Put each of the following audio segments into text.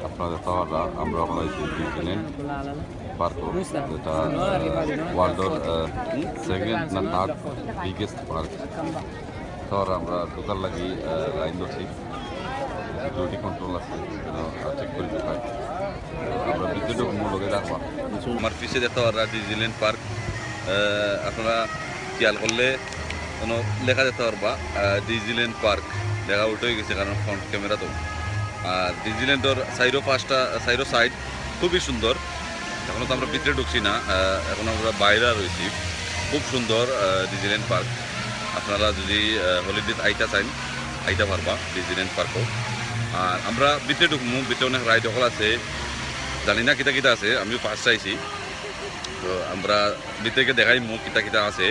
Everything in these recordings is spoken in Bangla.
আপনাদের তাওয়ারা আমরা বানাইছি ডিজনিল্যান্ড পার্ক, যেটা ওয়ার্ল্ডর সেকেন্ড না থার্ড বিগেস্ট পার্ক। তাওয়ারা আমরা ঢোকার লাগি লাইন ধরছি, সিকিউরিটি কন্ট্রোল আছে যেন চেক করে ঢোকায়। আমরা ভিতরে ঢুকবো, লোকে রাখবা। আমার পিছিয়ে দেখতে পারা ডিজনিল্যান্ড পার্ক, আপনারা খেয়াল করলে কোনো লেখা যেতে পারবা ডিজনিল্যান্ড পার্ক লেখা উল্টো হয়ে গেছে, কারণ ফ্রন্ট ক্যামেরা তো। আর ডিজনিল্যান্ডের সাইডো সাইড খুবই সুন্দর। এখনও তো আমরা ভিতরে ঢুকছি না, এখন আমরা বাইরে রয়েছি। খুব সুন্দর ডিজনিল্যান্ড পার্ক। আপনারা যদি হলিডে আইতে পারবা ডিজনিল্যান্ড পার্কও। আর আমরা ভিতরে ঢুকবো, ভিতরে অনেক রাইড সকল আছে, জানি না কিতা কিতা আছে, আমিও ফার্স্ট চাইছি। তো আমরা ভিতরে দেখাইমু কিতা কিতা আছে,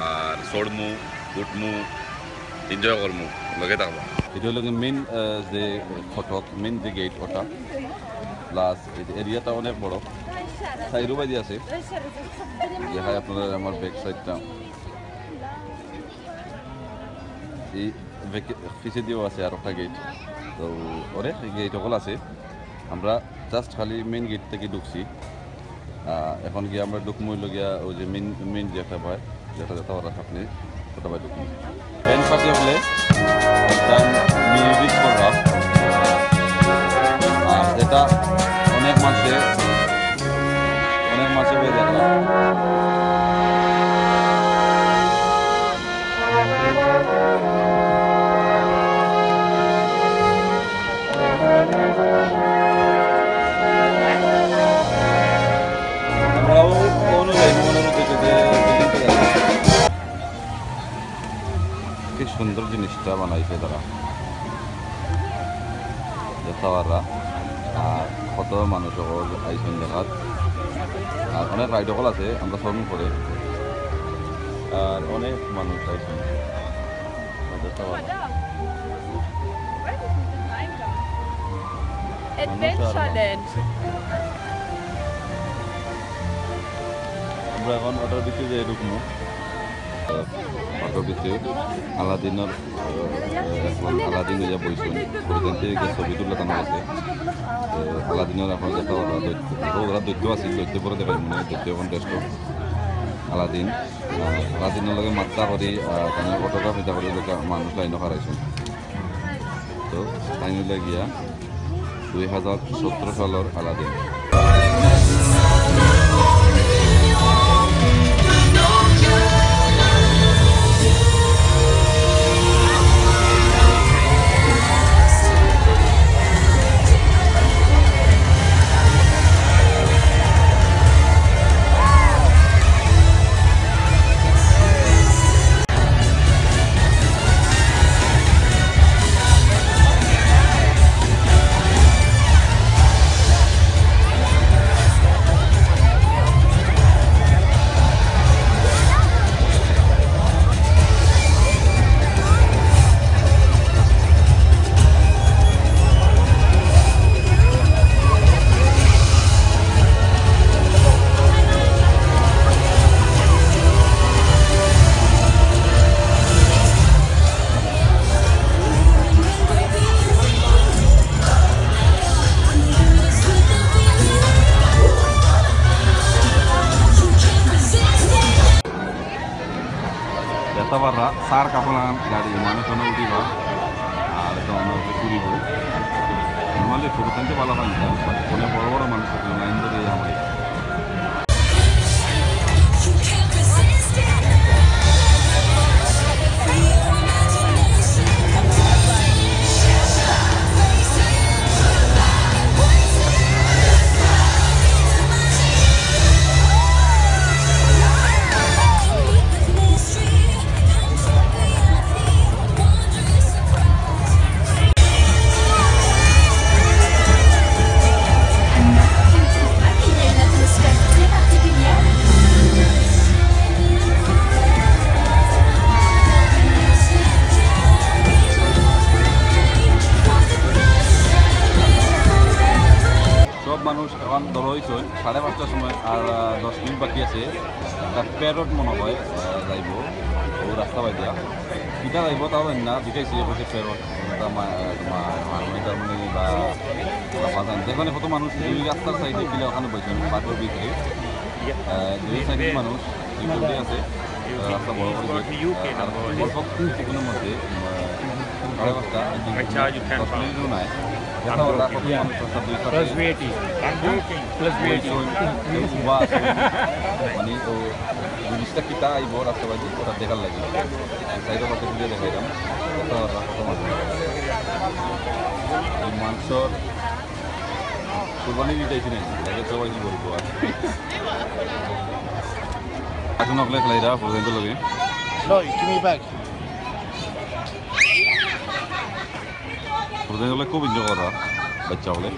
আর চড়মু উঠমু এনজয় করমু, লগে থাকবা। এটা হলো মেন যে ফটক, মেন যে গেট ওটা, প্লাস এরিয়াটা অনেক বড়, সাইডও বাজি আছে। দেখায় আপনারা আমার ব্যাক সাইডটা, এই পিছিয়ে দিয়েও আছে আর একটা গেট। তো অনেক গেট সকল আছে। আমরা জাস্ট খালি মেন গেট থেকে ঢুকছি। এখন গিয়ে আমরা ঢুকমুইল গিয়া ওই যে মেন যে একটা ভয়, যেটা যেতে পারা আপনি ওটা ভাই ঢুকমু। ব্যান্ড পার্টি হলে মিউজিক করলাম, আর এটা অনেক মাসে হয়ে দেখলাম। কি সুন্দর জিনিসটা বানাইছে তারা, তাওয়াররা। আর কত মানুষ আইসেন দেখার, আর অনেক রাইড সকল আছে, আমরা সব করে। আর অনেক মানুষ আইসেন আমরা এখন অটোর ভিতরে যে ঢুকবো, অটোর ভিতরে আলাদিনের আলাদিন যা বইছেন ওইখান থেকে ছবি তুলে টানা আছে। আলাদিনের আপনার দেখা ওরা দৈত্য আছে, দৈত্য পরে দেখাই মনে হয়, দৈত্য এখন টেস্ট আলাদিনের লগে মাত্রা করি ফটোগ্রাফ এটা করে মানুষ লাইনও হারাইছেন। তো তাই মিলে গিয়া 2017 সালের Aladdin. Tawarra sar kapalan gadi mana kono udiba আর কোন ঘুরিব নরমালি ফুরতানতে ভালো হয় না, কোন বড় বড় মানুষ লাইন ধরে আমার। মানুষ এখন ধরো হয়েছে 5:30টার সময়, আর 10 মিনিট বাকি আছে। একটা প্যারট মনে হয় যাইব ও রাস্তা বাইদিয়া। kita lagi buat tahu na bikai sih pakai ferot kita monitor ini bah apa kan jadi mana foto manusia di atas side kilo kan baju pator bikai jadi side manusia itu dia sih rasa bolu bolu itu punya mode kalau kita itu naik kita orang foto manusia Plus VAT. Plus VAT. itu semua ini tuh জিনিসটা কিতা আইব রাস্তাবাজি ওটা দেখার লাগে সাইডের মধ্যে ভিডিও দেখাইলাম মাংসর কুরবানি দিতেছিলেন তাকে সবাই কি বলবো আর এখন আপনার খেলাইরা পর্যন্ত লগে No, give me back. পর্যন্ত লগে খুব এনজয় করা বাচ্চা বলে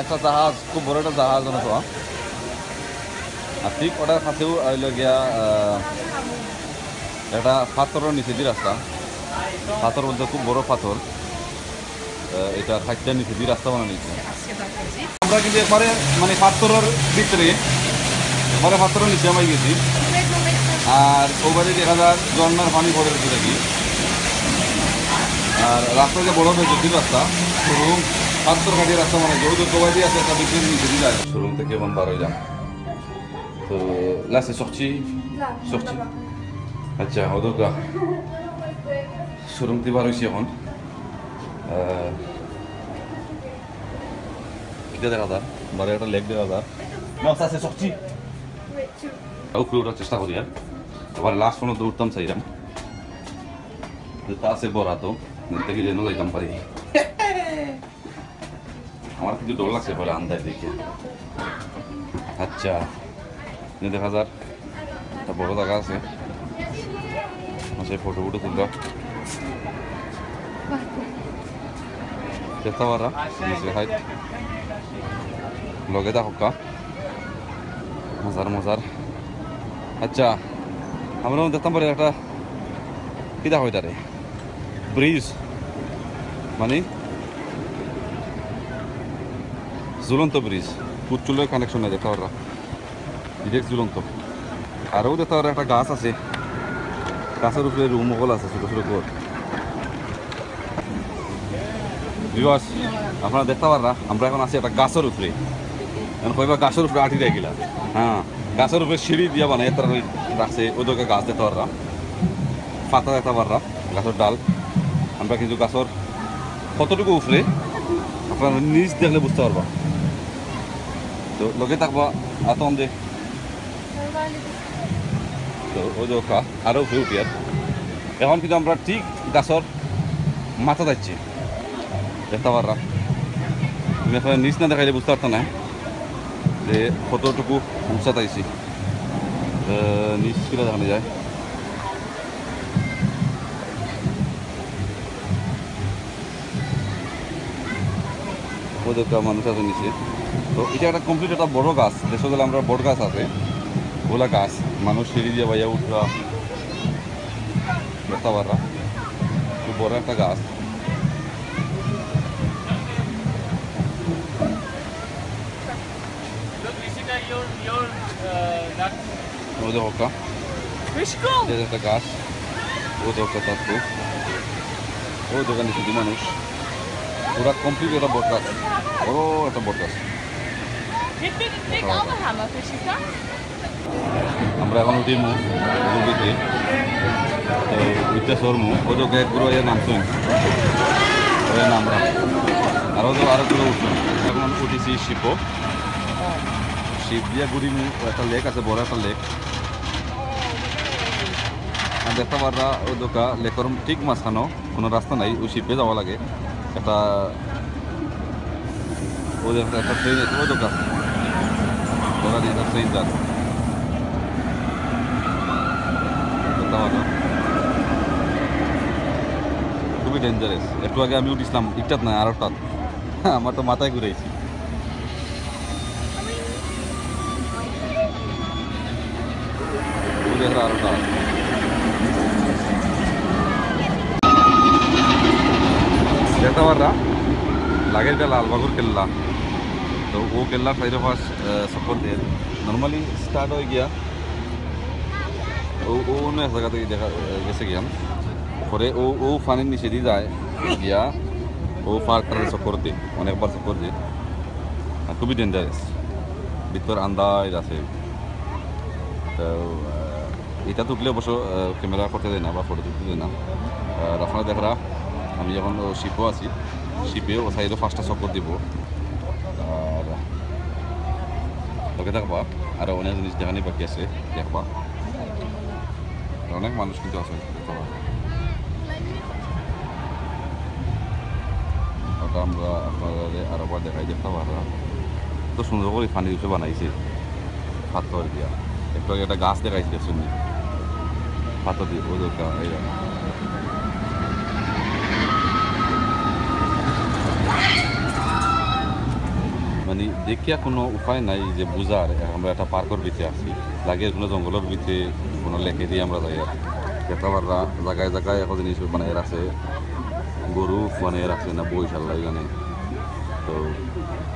একটা জাহাজ খুব বড় একটা জাহাজ মতো আর ঠিক ওটার কাছেও আইল গিয়া একটা পাথরের নিচে দিয়ে রাস্তা পাথর বলতে খুব বড় পাথর এটা খাইটার নিচে দিয়ে রাস্তা বানানো নিচে আমরা কিন্তু একবারে মানে পাথরের ভিতরে একবারে পাথরের নিচে আমি গেছি আর ওবারে দেখা যায় ঝর্নার পানি পড়ে রয়েছে দেখি আর রাস্তা যে বড় হয়েছে দুই রাস্তা শোরুম পাথর কাটিয়ে রাস্তা মানে যেহেতু কোবাই আছে একটা বিক্রির নিচে দিয়ে যায় শোরুম থেকে মন বার হয়ে যান তো লাস্টে sorti আচ্ছা ওদের শোরুম থেকে বার হয়েছি এখন কিটা দেখা যায় বারে একটা লেগ দেখা যায় না ça c'est sorti উপরে ওঠার চেষ্টা করি আর আবার লাস্ট পর্যন্ত উঠতাম চাইলাম তা আছে বড়া তো থেকে যেন যাইতাম পারি আমার কিন্তু ডর লাগছে বলে আন্দাজ দেখে আচ্ছা দেখা যাক একটা বড় জায়গা আছে সেই ফটো ফটো তুলবা দেখতে পারা হাইট লগে দা হকা মজার মজার আচ্ছা আমরা দেখতাম পারি একটা কিতা হয় তারে ব্রিজ মানে ঝুলন্ত ব্রিজ পুচুলের কানেকশন নাই দেখতে পারা ডিরেক্ট ঝুলন্ত আরও দেখতে পারা একটা গাছ আছে গাছের উপরে রুম হল আছে ছোটো ছোটো ঘর ভিউয়ার্স আপনারা দেখতে পারা আমরা এখন আছি একটা গাছের উপরে এখন কইবা গাছের উপরে আটি রাখিলা হ্যাঁ গাছের উপরে সিঁড়ি দিয়া বানাই তারা রাখছে ওদেরকে গাছ দেখতে পাররা পাতা দেখতে পাররা গাছের ডাল আমরা কিন্তু গাছের কতটুকু উপরে আপনারা নিজ দেখলে বুঝতে পারবা তো লগে থাকবা আতম দে তো ওই যে আরও উপরে উঠিয়ার এখন কিন্তু আমরা ঠিক গাছের মাথা যাচ্ছি দেখতে পাররা তুমি এখন নিচ না দেখাইলে বুঝতে পারতো না যে কতটুকু উঁচা তাইছি নিচ কিনা দেখানো যায় ওদেরটা মানুষ আছে নিচে তো এটা একটা কমপ্লিট একটা বড় গাছ দেশে গেলে আমরা বড় গাছ আছে ওলা গাছ মানুষ সিঁড়ি দিয়ে বাইয়া উঠরা দেখতে পাররা খুব বড় একটা গাছ ওদের হকা একটা গাছ ওদের হকা থাকতো ও দোকানে শুধু মানুষ ওরা কমপ্লিট একটা বট গাছ বড় একটা বট গাছ আমরা এখন উঠি মুভিতে তো উঠতে সরমু ওদেরকে পুরো এর নাম শুন ওই নামরা আরও তো আরও পুরো উঠলাম এখন উঠেছি শিপ দিয়া ঘুরি একটা লেক আছে বড় একটা লেক আর দেখতে পারা ওই দোকা লেকের ঠিক মাঝখানো কোনো রাস্তা নাই ওই শিপে যাওয়া লাগে একটা ওই একটা ট্রেন আছে ওই দোকা ওরা নিয়ে একটা ট্রেন যাচ্ছে দেখতে পারা খুবই ডেঞ্জারাস একটু আগে আমি উঠেছিলাম ইটাত নাই আর একটা আমার তো মাথায় ঘুরেছি আরোটা দেখতে পারা লাগের এটা লালবাগুর কেল্লা তো ও কেল্লা সাইড পাশ সফর দিয়ে নর্মালি স্টার্ট হয়ে গিয়া ও অন্য এক জায়গা থেকে দেখা গেছে গিয়া পরে ও ফানির নিচে দিয়ে যায় গিয়া ও পার্কটারে চক্কর দিয়ে অনেকবার চক্কর দিয়ে খুবই ডেঞ্জারাস ভিতর আন্দাজ আছে তো এটা তুললে অবশ্য ক্যামেরা করতে দেয় না বা ফটো তুলতে দেয় না আর আপনারা দেখা আমি যখন শিপও আছি শিপে ও সাইডে ফার্স্টটা চক্কর দিব আর ওকে দেখবা আর অনেক জিনিস দেখানি বাকি আছে দেখবা অনেক মানুষ কিন্তু আছে ওটা আমরা আপনাদের আরোবার দেখাই দেখতে পারা তো সুন্দর করে ফানি উঠে বানাইছে পাথর দিয়া একটু আগে একটা গাছ দেখাইছে দেখছেন পাথর দিয়ে ও দরকার এই মানে দেখিয়া কোনো উপায় নাই যে বুঝার আমরা একটা পার্কের ভিতরে আছি লাগে কোনো জঙ্গলের ভিতরে কোনো লেখে দিয়ে আমরা যাই দেখতে পাররা জায়গায় জায়গায় এখন জিনিস বানিয়ে রাখছে গরু বানিয়ে রাখছে না বৈশাল এখানে তো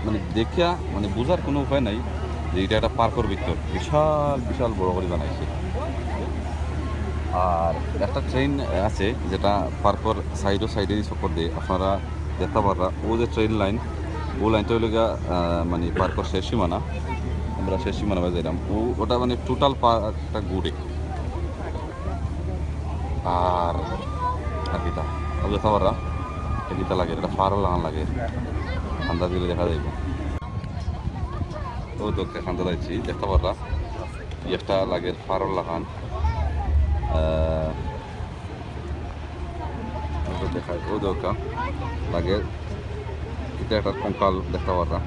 মানে দেখিয়া মানে বুঝার কোনো উপায় নাই যে এটা একটা পার্কের ভিতর বিশাল বিশাল বড় করে বানাইছে আর একটা ট্রেন আছে যেটা পার্কের সাইডে চক্কর দিয়ে আপনারা দেখতে পাররা ও যে ট্রেন লাইন ও লাইনটা হইলে মানে পার্কের শেষ সীমানা আমরা শেষ সীমানা যাইলাম ওটা মানে টোটাল পার্কটা ঘুরে আর কিতা দেখতে পাররা কিতা লাগে এটা ফারও লাগান লাগে ঠান্ডা দিলে দেখা যাইব ও দোকে ঠান্ডা যাচ্ছি দেখতে পাররা একটা লাগে ফারও লাগান দেখায় ও দরকার লাগে এটা একটা কঙ্কাল দেখতে পারা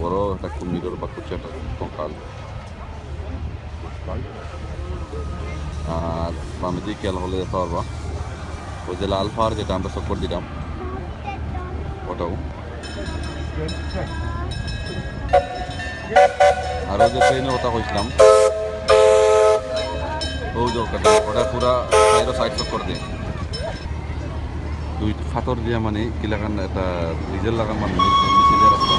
বড় একটা কুমিরের বা কিছু একটা কঙ্কাল আর বামে দিকে খেয়াল হলে দেখতে পারবা ওই যে লাল পাহাড় যেটা আমরা চক্কর দিলাম ওটাও আর ওই যে ট্রেনের কথা কইছিলাম ও যে ওটা পুরা সাইড চক্কর দিয়ে দুই ফাতর দিয়া মানে কি লাগান একটা ডিজেল লাগান মানে নিচে দিয়ে রাস্তা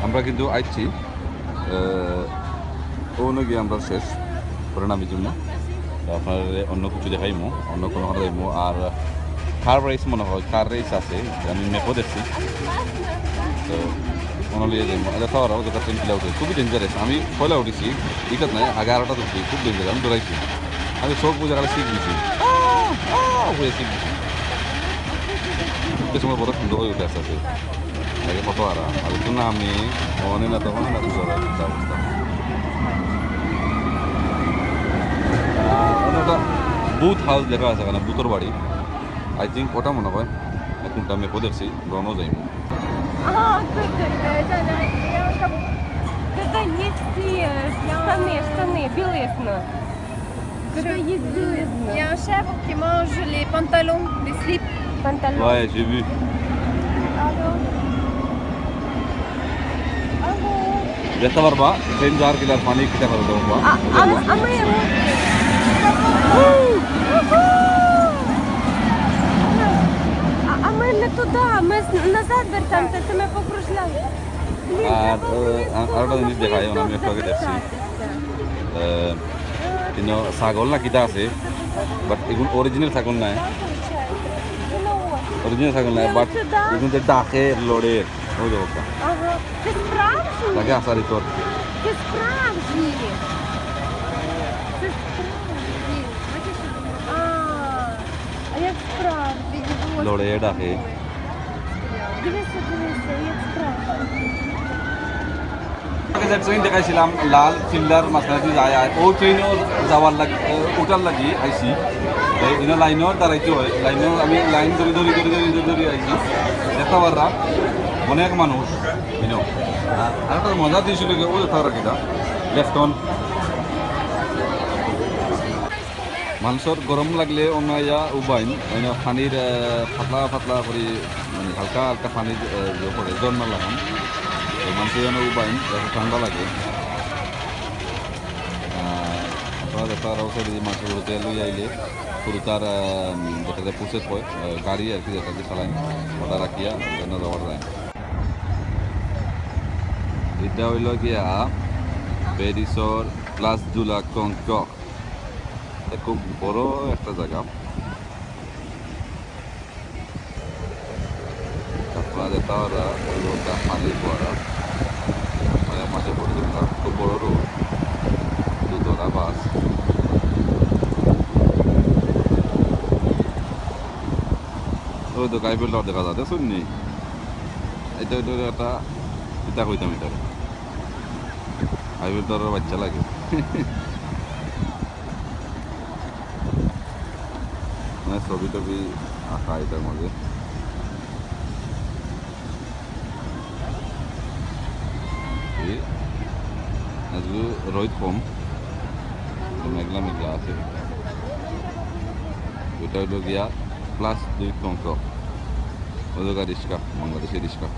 আমরা কিন্তু আইছি ওখানে গিয়ে আমরা শেষ পরিণামের জন্য আপনার অন্য কিছু দেখাইমো অন্য কোনো দেখাইমো আর কার রেস মনে হয় কার রেস আছে আমি ম্যাপও দেখছি তো মনে লিয়ে যাইমো দেখা ওরাও যেটা ট্রেন কিলা উঠে খুবই ডেঞ্জারাস আমি পয়লা উঠেছি এটাত নাই আগে আরোটা উঠছি খুব ডেঞ্জারাস আমি ডরাইছি আমি চোখ বুঝে গেলে শিখ দিছি শিখ দিছি কিছু সময় বড় সুন্দর হয়ে উঠে আসতে আগে কত আরাম আর তো না আমি মনে না তখন না বুঝা অবস্থা বুথ হাউস লেখা আছে এখানে বুথর বাড়ি আই থিঙ্ক ওটা মনে হয় কোনটা আমি দেখছি রনও যাইমু Когда есть штаны белесные. Когда есть белесные. Il y a un chèvre qui mange les pantalons, les slips. Pantalon. Ouais, j'ai vu. দেখতে পারবা ট্রেন যাওয়ার কিলার পানি কিটা করে দেবো А мы не туда, мы назад вертаемся, ты меня покружляешь. আর আরেকটা জিনিস দেখাই আমি একটু আগে দেখছি কিন্তু ছাগল না কিটা আছে বাট এগুলো অরিজিনাল ছাগল নাই অরিজিনাল ছাগল নাই বাট এগুলো ডাকে লড়ে ওই দেবো Ага. Ты справжний? লাগে আসারি তোর Ты справжний. Ты справжний. А як справжній? লড়ে ডাকে Дивися, як справжній. যে ট্রেন দেখাইছিলাম লাল ফিল্ডার মাঝখানে যায় ও ট্রেনও যাওয়ার লাগে ওটার লাগি আইসি ইনো লাইনও দাঁড়াইতে হয় লাইনও আমি লাইন ধরি আইসি দেখতে পারলাম অনেক মানুষ ইনো আর একটা মজা দিয়েছিল ও দেখতে পারা কিনা লেফটন মানুষের গরম লাগলে অনাইয়া উবাইন পানির পাতলা করে মানে হালকা পানির পড়ে জন্মা লাগান মানুষের যেন উবাইন ঠান্ডা লাগে আপনারা দেখা অবশ্যই যদি মানুষগুলোতে লই আইলে পুরো তার দেখা যায় পুষে হয় গাড়ি আর কি যেটা চালায় ওটা রাখিয়া যেন যাওয়ার যায় এটা হইল গিয়া প্যারিসর প্লাস দুলা কংকক খুব বড় একটা জায়গা আপনারা যেটা রোডটা পানি পড়া মাঝে পড়ে খুব বড় রোড দুতলা বাস ওই তো গাইবেল দেখা যাচ্ছে শুননি এটা একটা এটা কইতাম এটা গাইবেল তোর বাচ্চা লাগে মানে ছবি টবি আঁকা এটার মাঝে আজকে রোদ কম মেঘলা মেঘলা আছে ওইটা হইল গিয়া প্লাস 2 কংকক ওই জায়গা রিক্সা বাংলাদেশের রিক্সা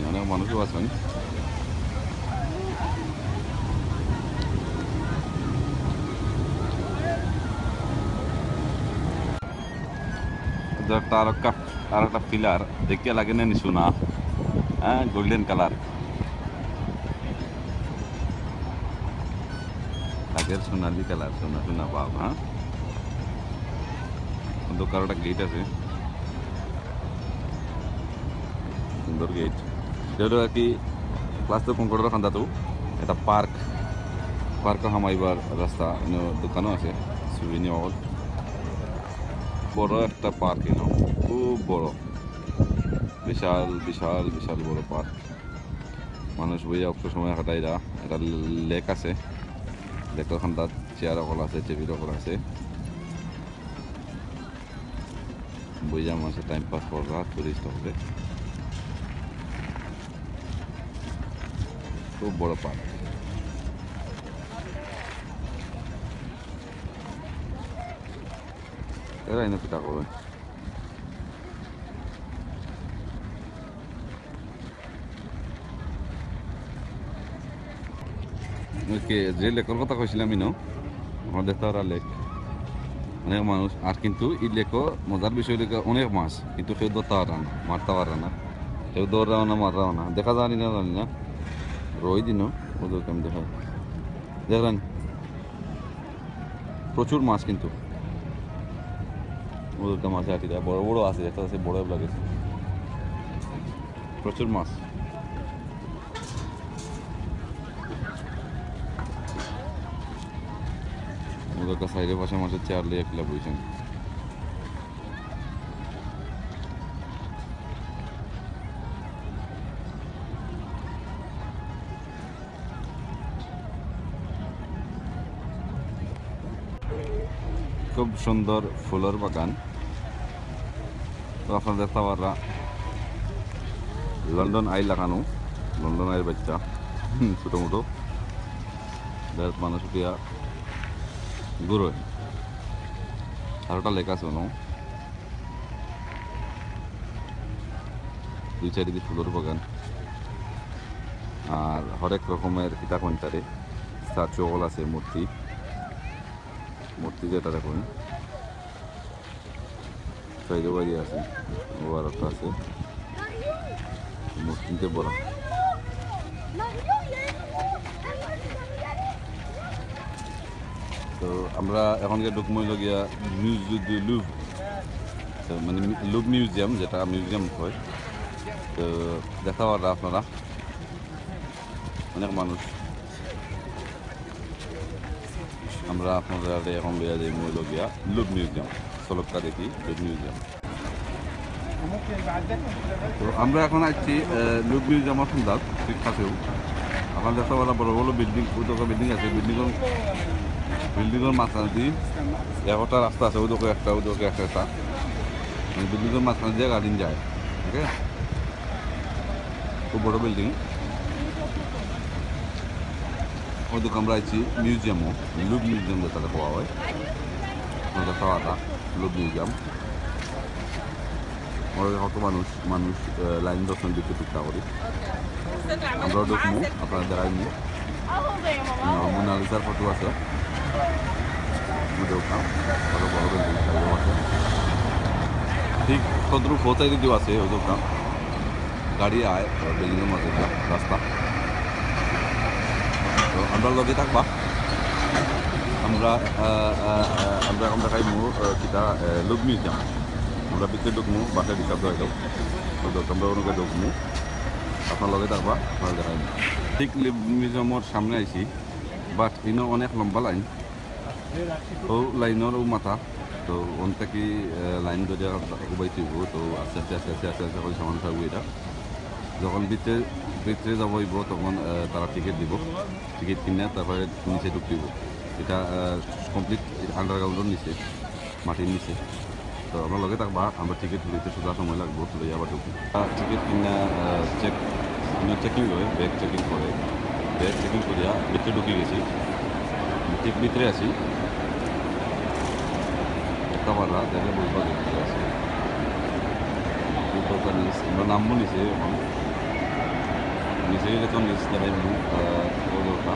অনেক মানুষও আছেন আর একটা পিলার দেখতে লাগে না সোনা হ্যাঁ গোল্ডেন কালার আগের সোনালি কালার সোনা সোনা বাপ হ্যাঁ দোকান একটা গেট আছে সুন্দর গেট এটা আর কি ক্লাস তো কঙ্কড়ের খান্দা তো এটা পার্ক হামাইবার রাস্তা দোকানও আছে সুবিনি হল বড় একটা পার্ক খুব বড় বিশাল বিশাল বিশাল বড় পার্ক, মানুষ বইয়া অবসর সময় কাটাইরা। একটা লেক আছে, লেকের ওখানটা চেয়ার অকল আছে, টেবিল অকল আছে, বইয়া মানুষের টাইম পাস করা টুরিস্ট হবে। খুব বড় পার্ক। এরা এনে পিঠা করবে। যে লেকের কথা কইছিলাম আমি আমার দেখতে ওরা লেক, অনেক মানুষ। আর কিন্তু এই লেকও মজার বিষয় লেগে অনেক মাছ, কিন্তু কেউ ধরতে পারে না, মারতে পারে না, কেউ দৌড়াও না, মারাও না, দেখা জানি না রই দিনও ওদেরকে আমি দেখাই। দেখলেন প্রচুর মাছ, কিন্তু ওদেরকে মাছে আটি দেয়, বড় বড় আছে, একটা আছে বড় লাগেছে, প্রচুর মাছ। ওদেরকে সাইডের পাশে মাছের চেয়ার লিয়ে একলা বইছেন। খুব সুন্দর ফুলের বাগান। তো আপনারা দেখতে পারা লন্ডন আই লাগানো, লন্ডন আইয়ের বাচ্চা ছোটো মোটো মানুষ উঠিয়া ঘুরোয়। আর ওটা লেখা আছে দুই চারিদিকে ফুলের বাগান, আর হরেক রকমের কিতা কন্টারে স্ট্যাচু অকল আছে, মূর্তি যেটা দেখুন সাইডে বাড়ি আছে, ওর একটা আছে মূর্তিতে বড়। তো আমরা এখনকে ঢুকমইল গিয়া লুভ, মানে লুভ মিউজিয়াম, যেটা মিউজিয়াম হয়। তো দেখা পারা আপনারা অনেক মানুষ। আমরা আপনাদের এখন লইয়া যাই মইল গিয়া লুভ মিউজিয়াম, সলক্কা দেখি লুভ মিউজিয়াম। তো আমরা এখন আসছি লুভ মিউজিয়ামের সন্ধান, ঠিক কাছেও। এখন দেখতে পারা বড় বড় বিল্ডিং, বিল্ডিং আছে, বিল্ডিংয়ের মাঝখানে দিয়ে একটা রাস্তা আছে, ওদিকে একটা বিল্ডিংয়ের মাঝখানে দিয়ে গাড়ি যায়। ওকে, খুব বড় বিল্ডিং। ওদিকে আমরা আছি মিউজিয়ামও, লুভ মিউজিয়াম যেটাতে পাওয়া হয়, দেখতে পারা লুভ মিউজিয়াম। কত মানুষ লাইন দর্শন দিতে চেষ্টা করি। আমরাও ঢুকবো, আপনারা দেখাইনি মোনালিসার ফটো আছে, ঢুকলাম কত বড় বিল্ডিং আছে, ঠিক তদ্রুপ হোতাই দিকেও আছে। ওই ঢুকলাম, গাড়ি আয় বিল্ডিংয়ের মাঝে রাস্তা। তো আমরা লগে থাকবা, আমরা এখন দেখাই কিতা লুভ মিউজিয়াম। আমরা পিছিয়ে ঢুকবো, বাসায় ডিস্টার্ব হয়ে যাও, আমরা ওনাকে ঢুকবো, আপনার লগে থাকবা, আপনারা দেখাই। ঠিক লুভ মিউজিয়ামের সামনে আইছি, বাট ইনো অনেক লম্বা লাইন, ও লাইনের ও মাথা। তো ওন থেকে লাইন ধরে উবাই থইব। তো আস্তে আস্তে করে সামান থাকবো। এটা যখন ভিতরে যাব হইব, তখন তারা টিকিট দিব, টিকিট কিনে তারপরে নিচে ঢুকতেইব। এটা কমপ্লিট আন্ডারগ্রাউন্ডের নিচে, মাটির নিচে। তো আমরা লগে থাকবা, আমরা টিকিট দিতে সোজা সময় লাগবো, লইয়া আবার ঢুকবো। টিকিট কিনা চেকিং হয়, ব্যাগ চেকিং করে, ব্যাগ চেকিং করিয়া ভিতরে ঢুকে গেছি, ঠিক ভিতরে আছি। একটা পারা দেখে বুঝবা ভিতরে আছে, আমরা নামবো নিচে। এখন নিচে গেলে তো নিচ দেখাই ওটা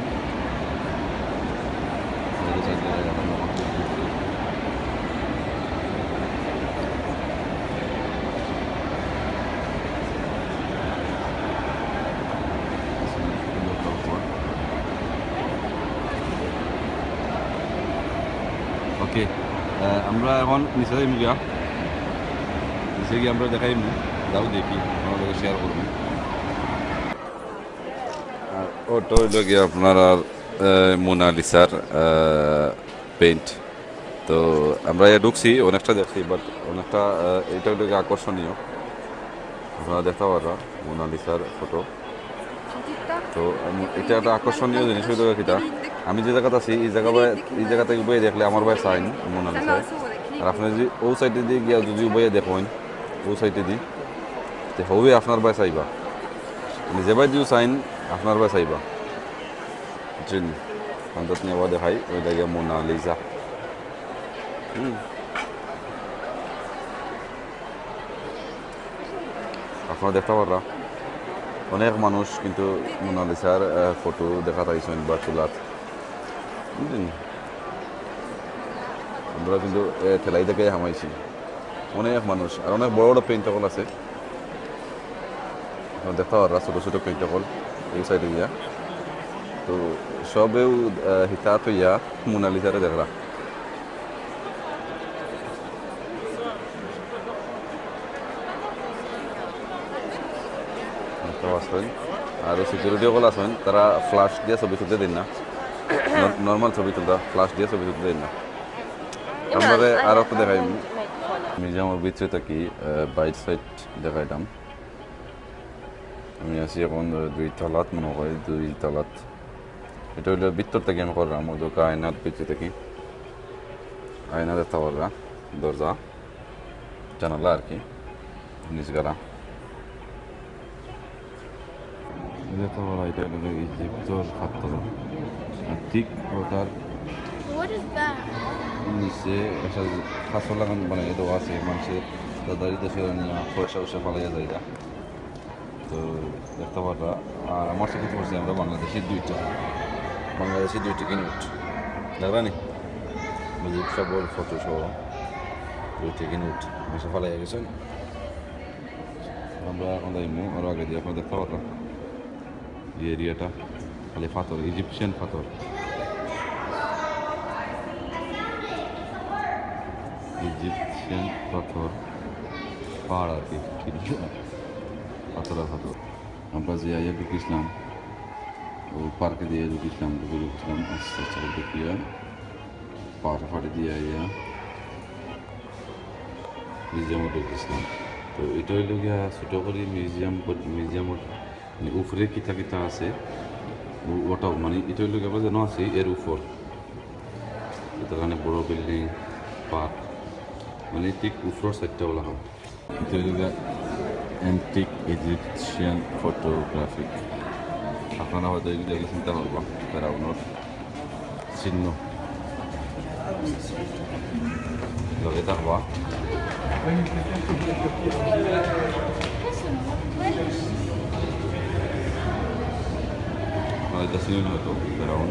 ওকে। আমরা এখন নিচে যাই গিয়া, নিচে গিয়ে আমরা দেখাই যাও, দেখি আমাদের শেয়ার করবো। ওটা হইল গিয়ে আপনার আর মোনালিসার পেইন্ট। তো আমরা ঢুকছি, অনেকটা দেখছি, বাট অনেকটা এটা হইল গিয়ে আকর্ষণীয়। আপনারা দেখতে পারা মোনালিসার ফটো। তো এটা একটা আকর্ষণীয় জিনিস হইতে কিটা আমি যে জায়গাতে আছি এই জায়গা থেকে বইয়ে দেখলে আমার ভাই সাইন মোনালিসায় আর আপনি যদি ও সাইডে দিয়ে গিয়া যদি বইয়ে দেখেন ও সাইডে দিয়ে তো হবে আপনার ভাই চাইবা মানে যে ভাই দিও সাইন আপনার ভাই চাইবা বুঝছেন অন্তত নিয়ে আবার দেখাই ওই জায়গায় মোনালিসা আপনারা দেখতে পারা অনেক মানুষ কিন্তু মোনালিসার ফটো দেখা পাইছেন বা তোলাত বুঝলেন আমরা কিন্তু ঠেলাই থেকে হামাইছি অনেক মানুষ আর অনেক বড় বড় পেইন্টকল আছে দেখতে পারা ছোটো ছোটো পেইন্টকল এই সাইডে ইয়া তো সবেও হিতাত ইয়া মোনালিসারে দেখরা আসেন আর সিকিউরিটি সকল আছেন তারা ফ্লাশ দিয়ে ছবি তুলতে দিন না নর্মাল ছবি তুলতা ফ্লাশ দিয়ে ছবি তুলতে দিন না আমরা আর একটু দেখাই মিউজিয়ামের ভিতরে থাকি বাইট সাইড দেখাইতাম আমি আছি এখন 2 তলাত মনে হয় 2 তলাত এটা হইলো ভিতর থেকে আমি করলাম ওই আয়নার ভিতরে থাকি আয়না দেখতে পাররা দরজা জানালা আর কি নিচ গেলা দেখতে পারা এটা হলো ইজিপ্টের পাথর আর ঠিক ওটার নিচে একটা পাথর লাগান বানাই দেওয়া আছে মানুষের দাদারি দেশে পয়সা উসা ফালাইয়া যায় তো দেখতে পারা আর আমার সাথে করছি আমরা বাংলাদেশের দুইটা কিনুট দেখবা নি মুজিব সবর ফটো সহ 2টা কিনুট পয়সা ফালাইয়া গেছেন আমরা এখন যাইমু আরও আগে দিয়ে আপনার দেখতে পারা এই এরিয়াটা খালি পাথর ইজিপশিয়ান পাথর পাহাড় আর কি পাথর আর পাথর আমরা যে আইয়া ঢুকিয়েছিলাম ও পার্কে দিয়ে ঢুকিয়েছিলাম আস্তে আস্তে ঢুকিয়া পাহাড় ফাটে দিয়ে আইয়া মিউজিয়ামে ঢুকিয়েছিলাম তো এটা হইল গিয়া ছোটো করে মিউজিয়ামের উপরে কিতা কিতা আছে ওটাও মানে এটা হইল গিয়া যেন আছে এর উপর এখানে বড় বিল্ডিং পার্ক মানে ঠিক উপরের সাইডটা বলা হয় এটা হইল গিয়া অ্যান্টিক ইজিপশিয়ান ফটোগ্রাফি আপনারা হয়তো এগুলো দেখলে চিন্তা করবা ফেরাউনের চিহ্ন লগে থাকবা এটা চিহ্ন হয়তো ফেরাউন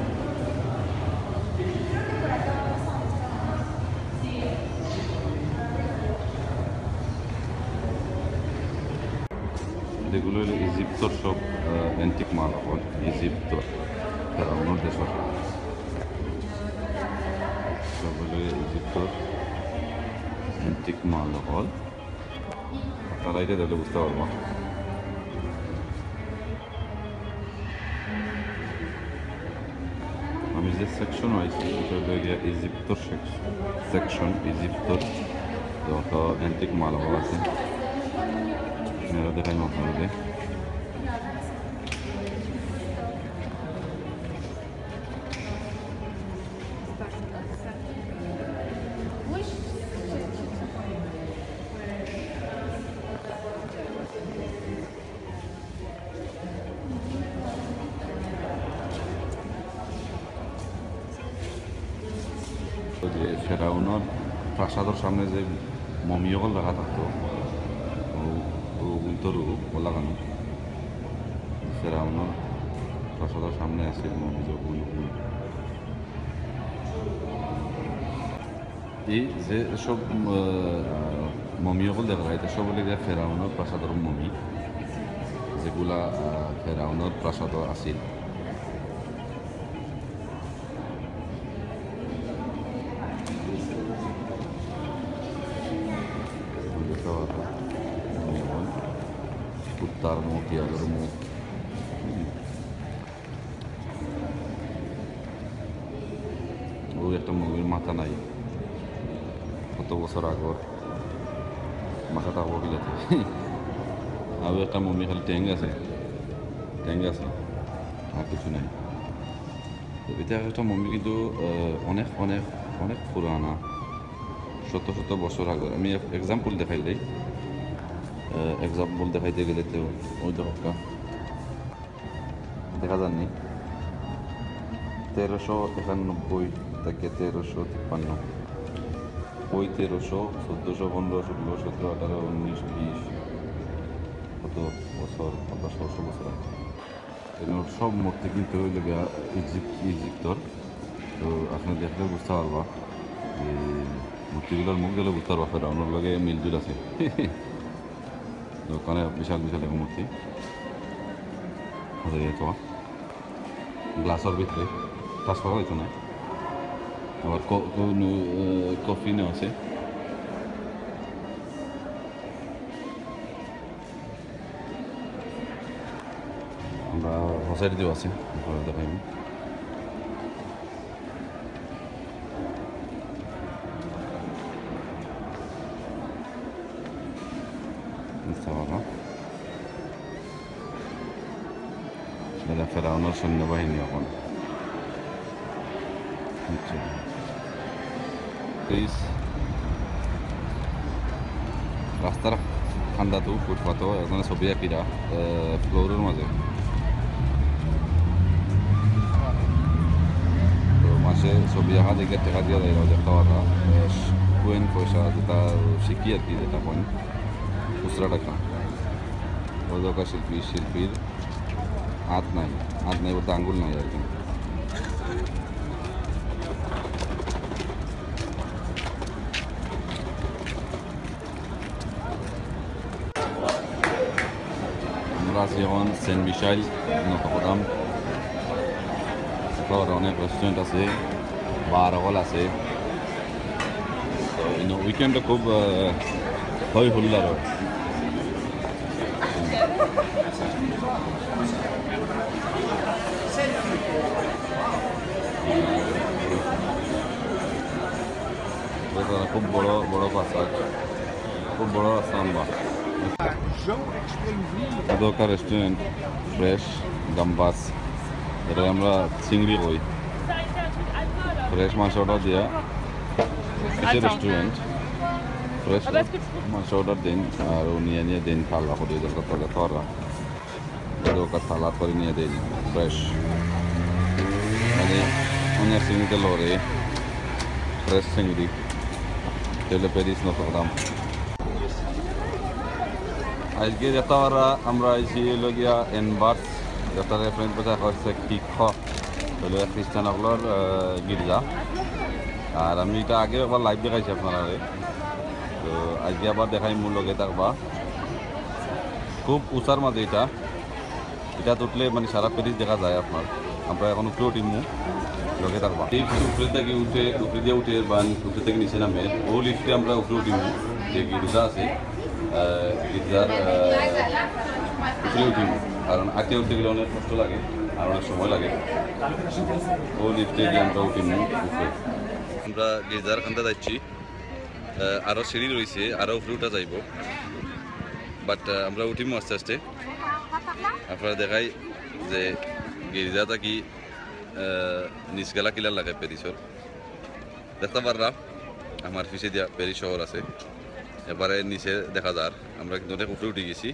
এগুলো হলো ইজিপ্টর সব অ্যান্টিক মাল এখন ইজিপ্ট ফেরাউনের দেশের সব হলো ইজিপ্টর অ্যান্টিক মাল হল আপনারা এটা দেখলে বুঝতে পারবো আমি যে সেকশন হয়েছি এটা হলো ইজিপ্টর সেকশন ইজিপ্টর যত অ্যান্টিক মাল হল আছে দেখাই আপনাদের যে ফেরাউনের প্রাসাদের সামনে যে মমিয়কল দেখা থাকতো উল্টোরু লাগানো ফেরাউনের প্রাসাদের সামনে আছে এই যে সব মমিয়কল দেখা যায় এটা সব বলে ফেরাউনের প্রাসাদের মমি যেগুলা ফেরাউনের প্রাসাদ আছিল কুত্তার মুখ ইয়াদের মুখ ওই একটা মুভির মাথা নাই কত বছর আগর মাথা থাকবো বিলাতে আর একটা মমি খালি ট্যাঙ্ক আছে আর কিছু নাই। তো এটা একটা মমি কিন্তু অনেক অনেক অনেক পুরানা, শত শত বছর আগে। আমি এক্সাম্পল দেখাই দিই। এক্সাম্পল দেখাইতে গেলে তো ওই দেখা যাননি 1391 থেকে 1353, ওই 1300, 1400, 1500, 1600, 1700, 1800, 1900, 20, কত বছর, 1500 বছর আগে। এগুলোর সব মূর্তি কিন্তু হইল গিয়া ইজিপ্টর। তো আপনি দেখলে বুঝতে পারবা যে মূর্তিগুলোর মুখ দিলে বুঝতে পারবা ফেরাউনের লগে মিলজুল আছে। তো ওখানে বিশাল বিশাল এক মূর্তি তো গ্লাসের ভিতরে টাচ করা হইতো না। আবার কফিনও আছে। আমরা হোসাইড দিও আছে দেখাইব। এটা ফেরাউনের সৈন্যবাহিনী এখন। রাস্তার খান্দাটো ফুটপাথও এখানে ছবি আঁকিরা ফ্লোরের মাঝে। তো মাসে ছবি আঁকা দেখে টেকা দিয়া যায় দেখতে পারা কোয়েন পয়সা যেটা শিখি আর কি, যেটা কোয়েন খুচরা টাকা। ওই দরকার শিল্পীর হাত নাই বলতে আঙ্গুল নাই আর কি। আমরা আছি এখন সেন্ট মিশাইল নতকদাম। অনেক রেস্টুরেন্ট আছে, বার হল আছে। তো উইকেন্ডে খুব হই হুল্লার হয়। খুব বড় বড় প্রাসাদ, খুব বড় রাস্তা লম্বা। দরকার রেস্টুরেন্ট ফ্রেশ গাম্বাস, এটা আমরা চিংড়ি কই। ফ্রেশ মাছ অর্ডার দিয়া রেস্টুরেন্ট ফ্রেশ মাছ অর্ডার দিন আর নিয়ে দিন থালা করে দরকার তাহলে তরা দরকার সালাদ করে নিয়ে দিন ফ্রেশ। মানে অনেক চিংড়িতে লড়ে ফ্রেশ চিংড়ি তেলে প্যারিস নতকদাম। আজকে যেটা আমরা আইসি লগিয়া এনবার্স, যেটা রেফারেন্স বোঝা হচ্ছে কিখ হলো খ্রিস্টানগুলোর গির্জা। আর আমি এটা আগে একবার লাইভ দেখাইছি আপনারা। তো আজকে আবার দেখাই মূল লগে থাকবা। খুব উঁচার মাঝে এটা উঠলে মানে সারা প্যারিস দেখা যায় আপনার। আমরা এখন উপরে উঠিমু, লগে থাকবা। এই উপরে থেকে উপরে দিয়ে উঠে বা উপরে থেকে নিচে নামে ও লিফটে আমরা উপরে উঠিমু। যে গির্জা আছে গির্জার উপরে উঠিমু, কারণ আঁকে উঠতে গেলে অনেক কষ্ট লাগে আর অনেক সময় লাগে। ও লিফটে গিয়ে আমরা উঠিমু উপরে। আমরা গির্জার খানতে যাচ্ছি, আরও সিঁড়ি রয়েছে, আরও উপরে উঠা যাইব। বাট আমরা উঠিমু আস্তে আস্তে। আপনারা দেখাই যে গির্জাটা কি নিচগেলা কিলার লাগে প্যারিসর। দেখতে পাররা আমার পিছে দিয়া প্যারিস শহর আছে, এবারে নিচে দেখা যার। আমরা কিন্তু অনেক উপরে উঠে গেছি,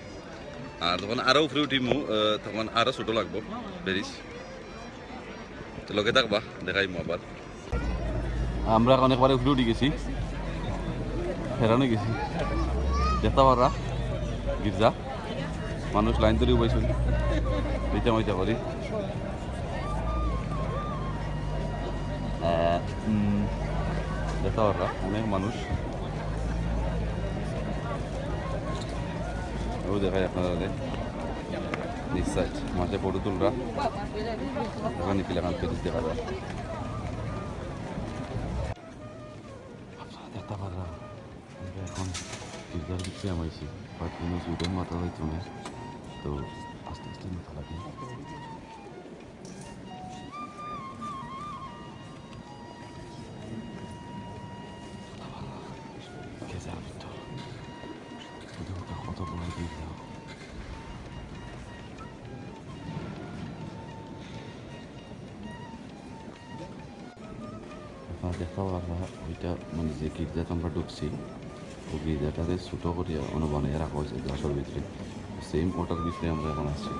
আর তখন আরও উপরে উঠিমু, তখন আরও ছোটো লাগবো প্যারিস। তো লগে থাকবা, দেখাইমু আবার। আমরা অনেকবারে উপরে উঠে গেছি, ফেরানো গেছি। দেখতে পাররা গির্জা, মানুষ লাইন ধরে বইছেন এইটা মইটা করি। দেখতে পাররা অনেক মানুষ। ও দেখাই আপনারা নিচ সাইড মাঝে ফটো তুলরা ওখানে পিলাখান পেরিস দেখা যায়। আপনারা দেখতে পাররা এখন গির্জার দিকে আমাইছি, বাট কোনো সুইডেন মাথা হইতো না। তো আস্তে আস্তে মাথা লাগে। কত বড় গির্জা আপনারা দেখতে পারবা ওইটা মানে যে গির্জাতে আমরা ঢুকছি ওই গির্জাটাতে ছোটো করিয়া বানিয়ে রাখা হয়েছে গ্লাসের ভিতরে সেম ওটার ভিতরে আমরা এখন আসছি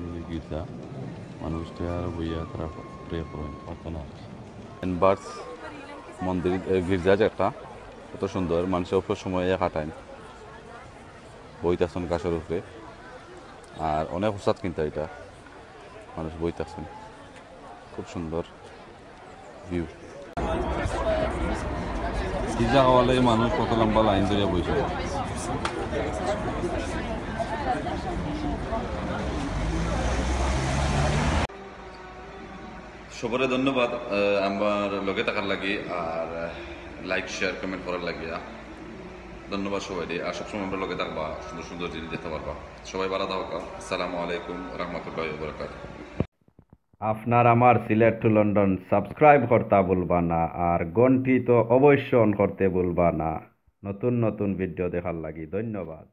ওই গির্জা মানুষটা আর বইয়া তারা প্রে করেন প্রার্থনা বার্স মন্দির গির্জা একটা কত সুন্দর মানুষের উপর সময় কাটায় বইতাছেন গাছের উপরে আর অনেক উৎসাদ কিন্তু এটা মানুষ বইতাছেন খুব সুন্দর ভিউ পিজা খাওয়ালে মানুষ কত লম্বা লাইন ধরে বসে সবরে ধন্যবাদ আমার লগে থাকার লাগি আর লাইক শেয়ার কমেন্ট করার লাগিয়া ধন্যবাদ সবাই আর সবসময় আমরা লগে থাকবা সুন্দর সুন্দর জিনিস দেখতে পারবা সবাই ভালো থাকা আসসালামু আলাইকুম রহমতুল্লাহি ওয়া বারাকাতুহু আপনার আমার সিলেট টু লন্ডন সাবস্ক্রাইব করতে ভুলবা না আর ঘন্টি তো অবশ্যই অন করতে ভুলবা না নতুন নতুন ভিডিও দেখার লাগি ধন্যবাদ